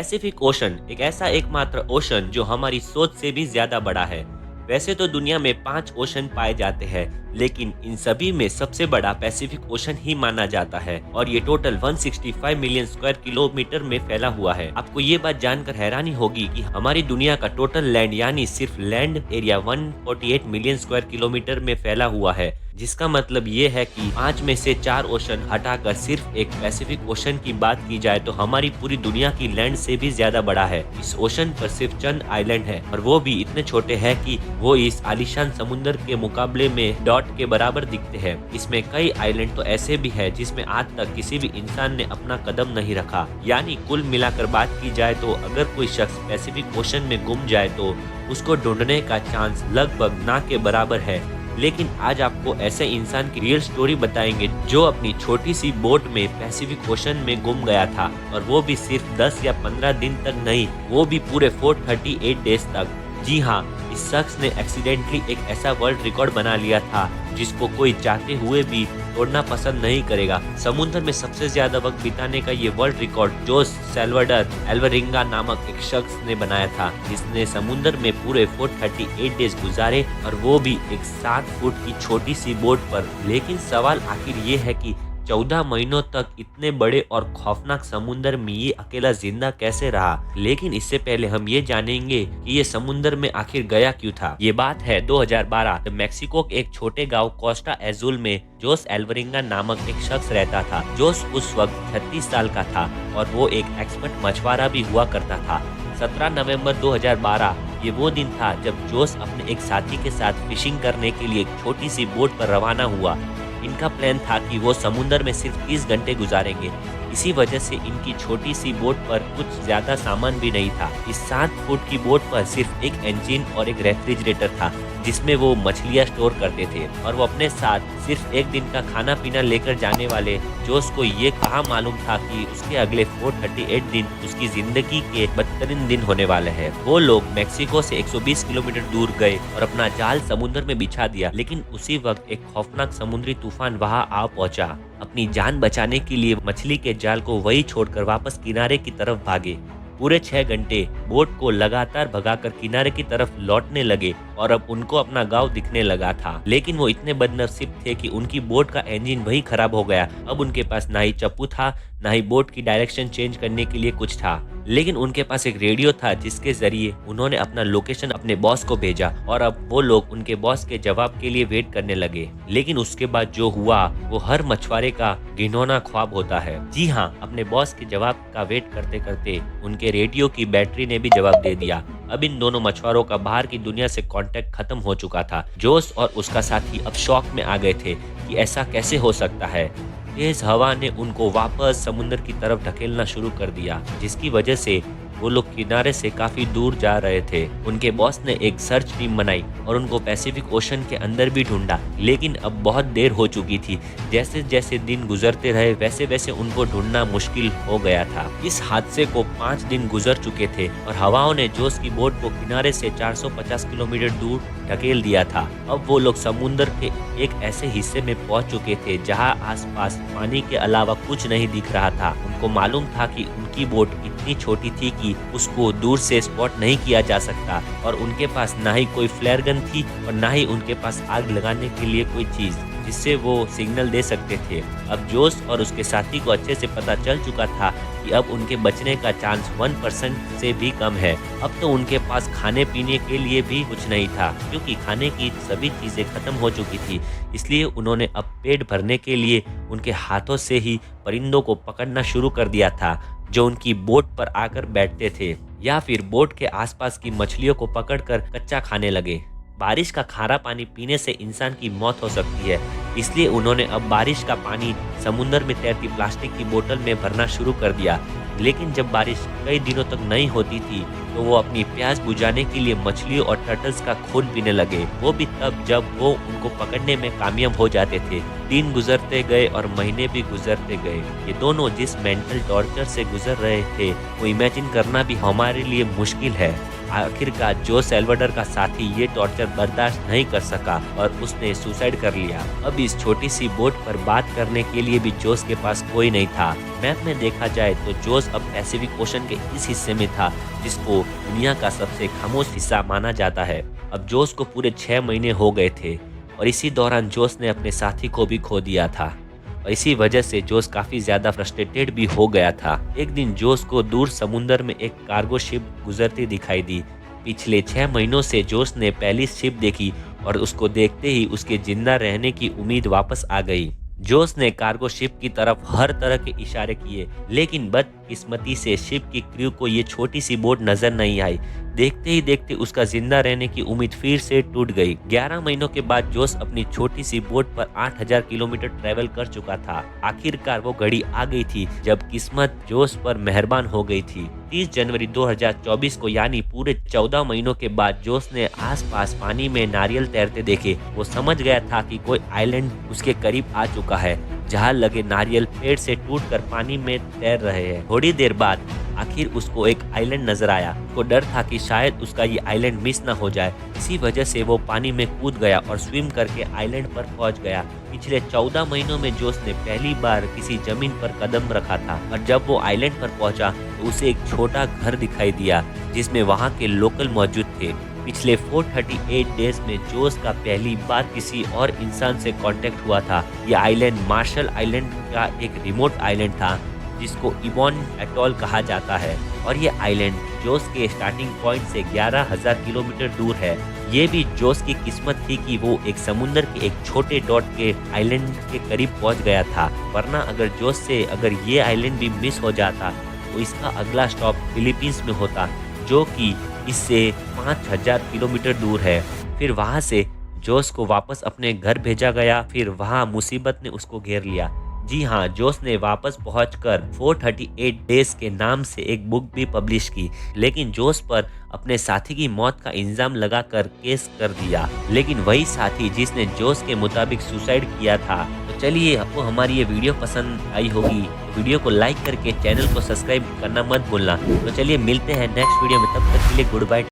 Pacific ocean एक ऐसा एकमात्र ओशन जो हमारी सोच से भी ज्यादा बड़ा है। वैसे तो दुनिया में 5 ओशन पाए जाते हैं, लेकिन इन सभी में सबसे बड़ा पैसिफिक ओशन ही माना जाता है और ये टोटल 165 मिलियन स्क्वायर किलोमीटर में फैला हुआ है। आपको ये बात जानकर हैरानी होगी कि हमारी दुनिया का टोटल लैंड यानी सिर्फ land area 148 million square kilometre में फैला हुआ है, जिसका मतलब ये है कि 5 में से 4 ओशन हटाकर सिर्फ एक पैसिफिक ओशन की बात की जाए तो हमारी पूरी दुनिया की लैंड से भी ज्यादा बड़ा है। इस ओशन पर सिर्फ चंद आइलैंड है और वो भी इतने छोटे हैं कि वो इस आलीशान समुद्र के मुकाबले में डॉट के बराबर दिखते हैं। इसमें कई आइलैंड तो ऐसे भी है जिसमें आज तक किसी भी इंसान ने अपना कदम नहीं रखा। यानी कुल मिलाकर बात की जाए तो अगर कोई शख्स पैसिफिक ओशन में गुम जाए तो उसको ढूंढने का चांस लगभग ना के बराबर है। लेकिन आज आपको ऐसे इंसान की रियल स्टोरी बताएंगे जो अपनी छोटी सी बोट में पैसिफिक ओशन में गुम गया था, और वो भी सिर्फ 10 या 15 दिन तक नहीं, वो भी पूरे 438 डेज तक। जी हाँ, इस शख्स ने एक्सीडेंटली एक ऐसा वर्ल्ड रिकॉर्ड बना लिया था जिसको कोई चाहते हुए भी तोड़ना पसंद नहीं करेगा। समुद्र में सबसे ज्यादा वक्त बिताने का ये वर्ल्ड रिकॉर्ड जोस सैल्वाडोर एल्वरिंगा नामक एक शख्स ने बनाया था, जिसने समुद्र में पूरे 438 डेज गुजारे और वो भी एक 7 फुट की छोटी सी बोट पर। लेकिन सवाल आखिर ये है कि 14 महीनों तक इतने बड़े और खौफनाक समुद्र में ये अकेला जिंदा कैसे रहा। लेकिन इससे पहले हम ये जानेंगे कि ये समुद्र में आखिर गया क्यों था। ये बात है 2012 मेक्सिको के एक छोटे गांव कोस्टा एजुल में जोस एल्वरिंगा नामक एक शख्स रहता था। जोस उस वक्त 36 साल का था और वो एक एक्सपर्ट मछुआरा भी हुआ करता था। 17 नवंबर 2012 ये वो दिन था जब जोस अपने एक साथी के साथ फिशिंग करने के लिए एक छोटी सी बोट पर रवाना हुआ। इनका प्लान था कि वो समुद्र में सिर्फ 30 घंटे गुजारेंगे। इसी वजह से इनकी छोटी सी बोट पर कुछ ज्यादा सामान भी नहीं था। इस 7 फुट की बोट पर सिर्फ एक इंजन और एक रेफ्रिजरेटर था जिसमें वो मछलियां स्टोर करते थे, और वो अपने साथ सिर्फ एक दिन का खाना पीना लेकर जाने वाले जोस को ये कहा मालूम था कि उसके अगले 438 दिन उसकी जिंदगी के बदतरीन दिन होने वाले हैं। वो लोग मेक्सिको से 120 किलोमीटर दूर गए और अपना जाल समुद्र में बिछा दिया। लेकिन उसी वक्त एक खौफनाक समुद्री तूफान वहां आ पहुंचा। अपनी जान बचाने के लिए मछली के जाल को वही छोड़कर वापस किनारे की तरफ भागे। पूरे 6 घंटे बोट को लगातार भगाकर किनारे की तरफ लौटने लगे और अब उनको अपना गांव दिखने लगा था। लेकिन वो इतने बदनसीब थे कि उनकी बोट का इंजन वही खराब हो गया। अब उनके पास ना ही चप्पू था, ना ही बोट की डायरेक्शन चेंज करने के लिए कुछ था। लेकिन उनके पास एक रेडियो था जिसके जरिए उन्होंने अपना लोकेशन अपने बॉस को भेजा, और अब वो लोग उनके बॉस के जवाब के लिए वेट करने लगे। लेकिन उसके बाद जो हुआ वो हर मछुआरे का घिनौना ख्वाब होता है। जी हाँ, अपने बॉस के जवाब का वेट करते करते उनके रेडियो की बैटरी ने भी जवाब दे दिया। अब इन दोनों मछुआरों का बाहर की दुनिया से कांटेक्ट खत्म हो चुका था। जोस और उसका साथी अब शॉक में आ गए थे कि ऐसा कैसे हो सकता है। तेज हवा ने उनको वापस समुद्र की तरफ ढकेलना शुरू कर दिया, जिसकी वजह से वो लोग किनारे से काफी दूर जा रहे थे। उनके बॉस ने एक सर्च टीम बनाई और उनको पैसिफिक ओशन के अंदर भी ढूंढा, लेकिन अब बहुत देर हो चुकी थी। जैसे जैसे दिन गुजरते रहे वैसे वैसे उनको ढूंढना मुश्किल हो गया था। इस हादसे को 5 दिन गुजर चुके थे और हवाओं ने जोस की बोट को किनारे से 450 किलोमीटर दूर ढकेल दिया था। अब वो लोग समुद्र के एक ऐसे हिस्से में पहुंच चुके थे जहां आसपास पानी के अलावा कुछ नहीं दिख रहा था। उनको मालूम था कि उनकी बोट इतनी छोटी थी कि उसको दूर से स्पॉट नहीं किया जा सकता, और उनके पास ना ही कोई फ्लेयर गन थी और ना ही उनके पास आग लगाने के लिए कोई चीज जिससे वो सिग्नल दे सकते थे। अब जोस और उसके साथी को अच्छे से पता चल चुका था कि अब उनके बचने का चांस 1% से भी कम है। अब तो उनके पास खाने पीने के लिए भी कुछ नहीं था, क्योंकि खाने की सभी चीजें खत्म हो चुकी थी। इसलिए उन्होंने अब पेट भरने के लिए उनके हाथों से ही परिंदों को पकड़ना शुरू कर दिया था, जो उनकी बोट पर आकर बैठते थे, या फिर बोट के आसपास की मछलियों को पकड़कर कच्चा खाने लगे। बारिश का खारा पानी पीने से इंसान की मौत हो सकती है, इसलिए उन्होंने अब बारिश का पानी समुद्र में तैरती प्लास्टिक की बोतल में भरना शुरू कर दिया। लेकिन जब बारिश कई दिनों तक नहीं होती थी तो वो अपनी प्यास बुझाने के लिए मछलियों और टर्टल्स का खून पीने लगे, वो भी तब जब वो उनको पकड़ने में कामयाब हो जाते थे। दिन गुजरते गए और महीने भी गुजरते गए। ये दोनों जिस मेंटल टॉर्चर से गुजर रहे थे वो इमेजिन करना भी हमारे लिए मुश्किल है। आखिरकार जोस सैल्वाडोर का साथी ये टॉर्चर बर्दाश्त नहीं कर सका और उसने सुसाइड कर लिया। अब इस छोटी सी बोट पर बात करने के लिए भी जोस के पास कोई नहीं था। मैप में देखा जाए तो जोस अब पैसिफिक ओशन के इस हिस्से में था जिसको दुनिया का सबसे खामोश हिस्सा माना जाता है। अब जोस को पूरे 6 महीने हो गए थे और इसी दौरान जोस ने अपने साथी को भी खो दिया था और इसी वजह से जोस काफी ज्यादा फ्रस्ट्रेटेड भी हो गया था। एक दिन जोस को दूर समुंदर में एक कार्गो शिप गुजरती दिखाई दी। पिछले 6 महीनों से जोस ने पहली शिप देखी और उसको देखते ही उसके जिंदा रहने की उम्मीद वापस आ गई। जोस ने कार्गो शिप की तरफ हर तरह के इशारे किए, लेकिन बदकिस्मती से शिप की क्रू को ये छोटी सी बोट नजर नहीं आई। देखते ही देखते उसका जिंदा रहने की उम्मीद फिर से टूट गई। 11 महीनों के बाद जोस अपनी छोटी सी बोट पर 8000 किलोमीटर ट्रेवल कर चुका था। आखिरकार वो घड़ी आ गई थी जब किस्मत जोस पर मेहरबान हो गई थी। 30 जनवरी 2024 को यानी पूरे 14 महीनों के बाद जोस ने आसपास पानी में नारियल तैरते देखे। वो समझ गया था कि कोई आइलैंड उसके करीब आ चुका है जहां लगे नारियल पेड़ से टूटकर पानी में तैर रहे हैं। थोड़ी देर बाद आखिर उसको एक आइलैंड नजर आया। उसको डर था कि शायद उसका ये आइलैंड मिस ना हो जाए। इसी वजह से वो पानी में कूद गया और स्विम करके आइलैंड पर पहुंच गया। पिछले 14 महीनों में जोस ने पहली बार किसी जमीन पर कदम रखा था और जब वो आइलैंड पर पहुंचा तो उसे एक छोटा घर दिखाई दिया जिसमें वहाँ के लोकल मौजूद थे। पिछले 438 डेज में जोस का पहली बार किसी और इंसान से कांटेक्ट हुआ था। यह आइलैंड मार्शल आइलैंड का एक रिमोट आइलैंड था जिसको इबॉन एटॉल कहा जाता है और ये आइलैंड जोस के स्टार्टिंग पॉइंट से 11,000 किलोमीटर दूर है। ये भी जोस की किस्मत थी कि वो एक समुंदर के एक छोटे डॉट के आइलैंड के करीब पहुंच गया था, वरना अगर ये आइलैंड भी मिस हो जाता तो इसका अगला स्टॉप फिलीपींस में होता जो कि इससे 5000 किलोमीटर दूर है। फिर वहां से जोस को वापस अपने घर भेजा गया। फिर वहां मुसीबत ने उसको घेर लिया। जी हाँ, जोस ने वापस पहुंचकर 438 डेज के नाम से एक बुक भी पब्लिश की, लेकिन जोस पर अपने साथी की मौत का इल्जाम लगाकर केस कर दिया। लेकिन वही साथी जिसने जोस के मुताबिक सुसाइड किया था। तो चलिए, आपको हमारी ये वीडियो पसंद आई होगी तो वीडियो को लाइक करके चैनल को सब्सक्राइब करना मत भूलना। तो चलिए मिलते हैं नेक्स्ट वीडियो में, तब तक के लिए गुड बाय।